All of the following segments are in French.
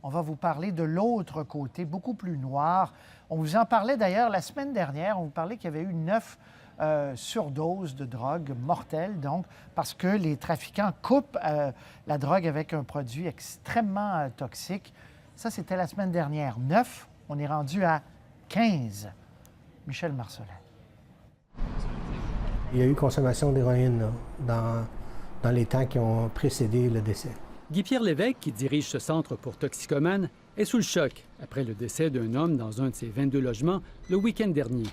On va vous parler de l'autre côté, beaucoup plus noir. On vous en parlait d'ailleurs la semaine dernière. On vous parlait qu'il y avait eu 9 surdoses de drogue mortelles, donc, parce que les trafiquants coupent la drogue avec un produit extrêmement toxique. Ça, c'était la semaine dernière. 9, on est rendu à 15. Michel Marcellet. Il y a eu consommation d'héroïne dans les temps qui ont précédé le décès. Guy-Pierre Lévesque, qui dirige ce centre pour toxicomanes, est sous le choc après le décès d'un homme dans un de ses 22 logements le week-end dernier.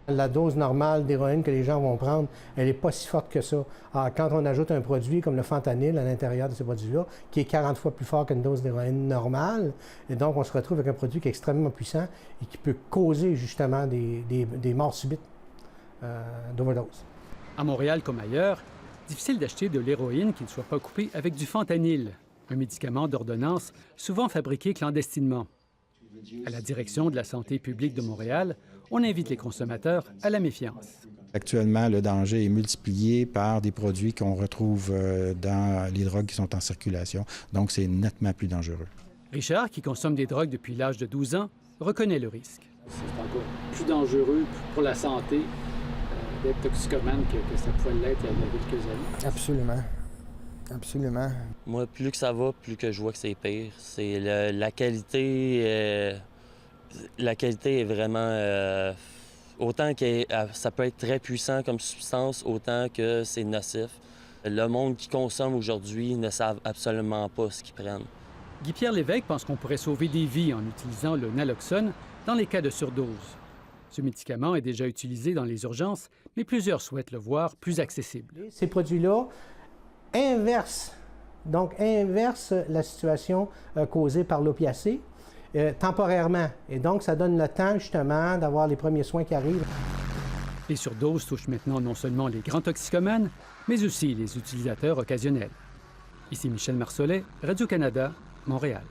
La dose normale d'héroïne que les gens vont prendre, elle n'est pas si forte que ça. Alors, quand on ajoute un produit comme le fentanyl à l'intérieur de ce produit-là, qui est 40 fois plus fort qu'une dose d'héroïne normale, et donc on se retrouve avec un produit qui est extrêmement puissant et qui peut causer justement des morts subites d'overdose. À Montréal comme ailleurs, difficile d'acheter de l'héroïne qui ne soit pas coupée avec du fentanyl, un médicament d'ordonnance souvent fabriqué clandestinement. À la direction de la santé publique de Montréal, on invite les consommateurs à la méfiance. Actuellement, le danger est multiplié par des produits qu'on retrouve dans les drogues qui sont en circulation. Donc, c'est nettement plus dangereux. Richard, qui consomme des drogues depuis l'âge de 12 ans, reconnaît le risque. C'est encore plus dangereux pour la santé d'être toxicomane que ça pouvait l'être il y a quelques années. Absolument. Absolument. Moi, plus que ça va, plus que je vois que c'est pire. C'est la qualité. La qualité est vraiment... autant que ça peut être très puissant comme substance, autant que c'est nocif. Le monde qui consomme aujourd'hui ne savent absolument pas ce qu'ils prennent. Guy-Pierre Lévesque pense qu'on pourrait sauver des vies en utilisant le naloxone dans les cas de surdose. Ce médicament est déjà utilisé dans les urgences, mais plusieurs souhaitent le voir plus accessible. Ces produits-là inversent la situation causée par l'opiacé temporairement. Et donc, ça donne le temps, justement, d'avoir les premiers soins qui arrivent. Les surdoses touchent maintenant non seulement les grands toxicomanes, mais aussi les utilisateurs occasionnels. Ici Michel Marcellet, Radio-Canada, Montréal.